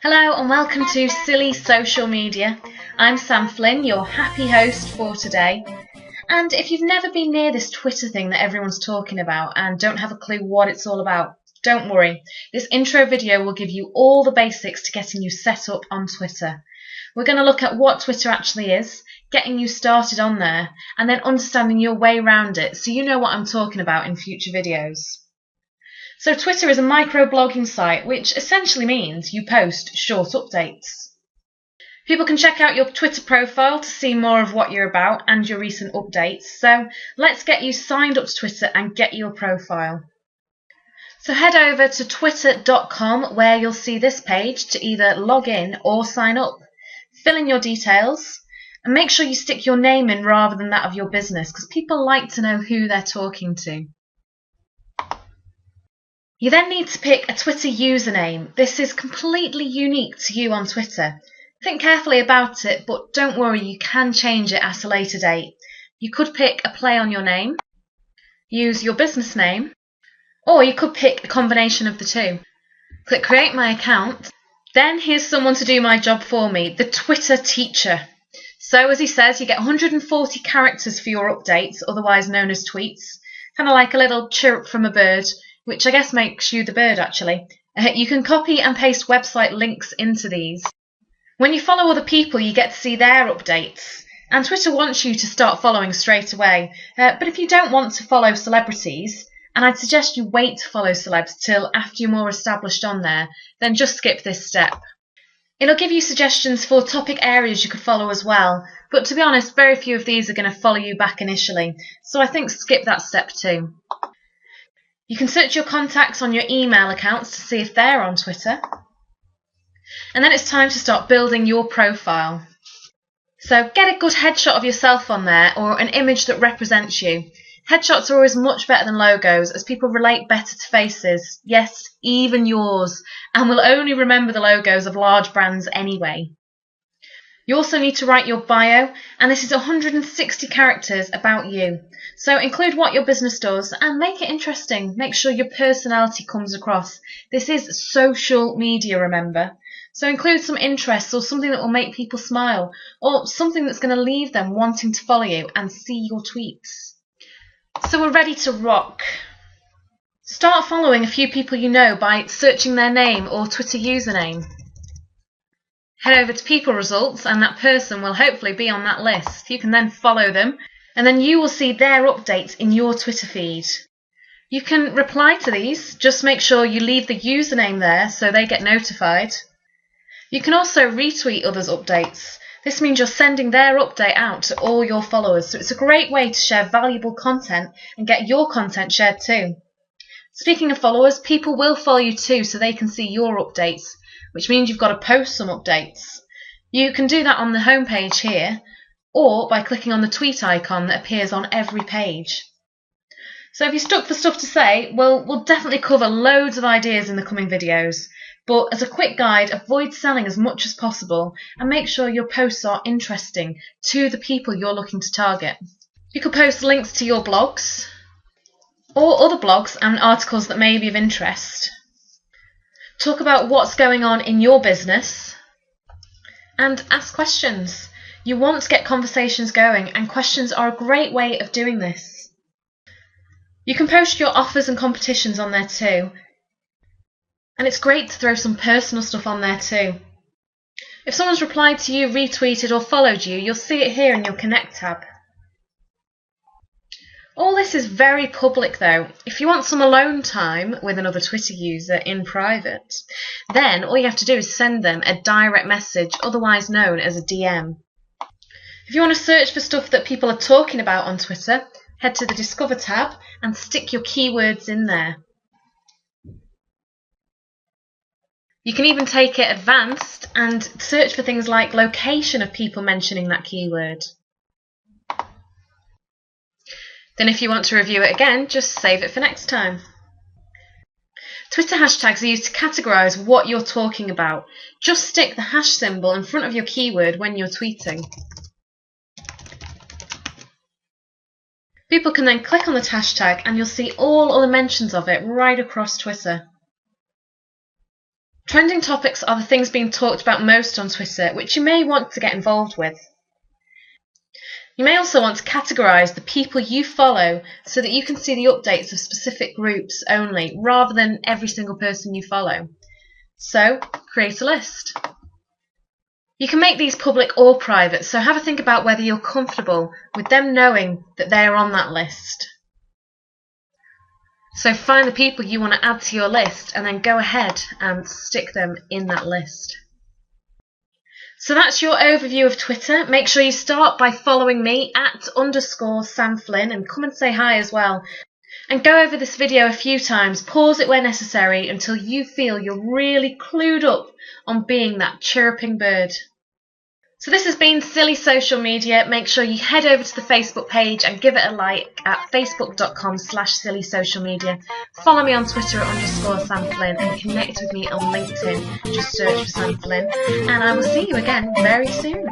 Hello and welcome to Silly Social Media. I'm Sam Flynn, your happy host for today. And if you've never been near this Twitter thing that everyone's talking about and don't have a clue what it's all about, don't worry. This intro video will give you all the basics to getting you set up on Twitter. We're going to look at what Twitter actually is, getting you started on there, and then understanding your way around it so you know what I'm talking about in future videos. So Twitter is a microblogging site, which essentially means you post short updates. People can check out your Twitter profile to see more of what you're about and your recent updates. So let's get you signed up to Twitter and get your profile. So head over to twitter.com where you'll see this page to either log in or sign up. Fill in your details and make sure you stick your name in rather than that of your business because people like to know who they're talking to. You then need to pick a Twitter username. This is completely unique to you on Twitter. Think carefully about it, but don't worry, you can change it at a later date. You could pick a play on your name, use your business name, or you could pick a combination of the two. Click Create My Account. Then here's someone to do my job for me, the Twitter teacher. So as he says, you get 140 characters for your updates, otherwise known as tweets. Kind of like a little chirp from a bird, which I guess makes you the bird actually. You can copy and paste website links into these. When you follow other people, you get to see their updates. And Twitter wants you to start following straight away. But if you don't want to follow celebrities, and I'd suggest you wait to follow celebs till after you're more established on there, then just skip this step. It'll give you suggestions for topic areas you could follow as well. But to be honest, very few of these are going to follow you back initially. So I think skip that step too. You can search your contacts on your email accounts to see if they're on Twitter. And then it's time to start building your profile. So get a good headshot of yourself on there or an image that represents you. Headshots are always much better than logos as people relate better to faces. Yes, even yours. And will only remember the logos of large brands anyway. You also need to write your bio, and this is 160 characters about you. So include what your business does and make it interesting. Make sure your personality comes across. This is social media, remember. So include some interests or something that will make people smile, or something that's going to leave them wanting to follow you and see your tweets. So we're ready to rock. Start following a few people you know by searching their name or Twitter username. Head over to people results and that person will hopefully be on that list. You can then follow them and then you will see their updates in your Twitter feed. You can reply to these, just make sure you leave the username there so they get notified. You can also retweet others' updates. This means you're sending their update out to all your followers, so it's a great way to share valuable content and get your content shared too. Speaking of followers, people will follow you too so they can see your updates, which means you've got to post some updates. You can do that on the homepage here, or by clicking on the tweet icon that appears on every page. So if you're stuck for stuff to say, well, we'll definitely cover loads of ideas in the coming videos, but as a quick guide, avoid selling as much as possible and make sure your posts are interesting to the people you're looking to target. You could post links to your blogs, or other blogs and articles that may be of interest. Talk about what's going on in your business and ask questions. You want to get conversations going and questions are a great way of doing this. You can post your offers and competitions on there too. And it's great to throw some personal stuff on there too. If someone's replied to you, retweeted or followed you, you'll see it here in your Connect tab. All this is very public though. If you want some alone time with another Twitter user in private, then all you have to do is send them a direct message, otherwise known as a DM. If you want to search for stuff that people are talking about on Twitter, head to the Discover tab and stick your keywords in there. You can even take it advanced and search for things like location of people mentioning that keyword. Then if you want to review it again, just save it for next time. Twitter hashtags are used to categorise what you're talking about. Just stick the hash symbol in front of your keyword when you're tweeting. People can then click on the hashtag and you'll see all other mentions of it right across Twitter. Trending topics are the things being talked about most on Twitter, which you may want to get involved with. You may also want to categorise the people you follow so that you can see the updates of specific groups only, rather than every single person you follow. So, create a list. You can make these public or private, so have a think about whether you're comfortable with them knowing that they are on that list. So find the people you want to add to your list and then go ahead and stick them in that list. So that's your overview of Twitter. Make sure you start by following me @_Sam Flynn and come and say hi as well. And go over this video a few times, pause it where necessary until you feel you're really clued up on being that chirping bird. So this has been Silly Social Media. Make sure you head over to the Facebook page and give it a like at facebook.com/sillysocialmedia. Follow me on Twitter @_Sam Flynn and connect with me on LinkedIn. Just search for Sam Flynn. And I will see you again very soon.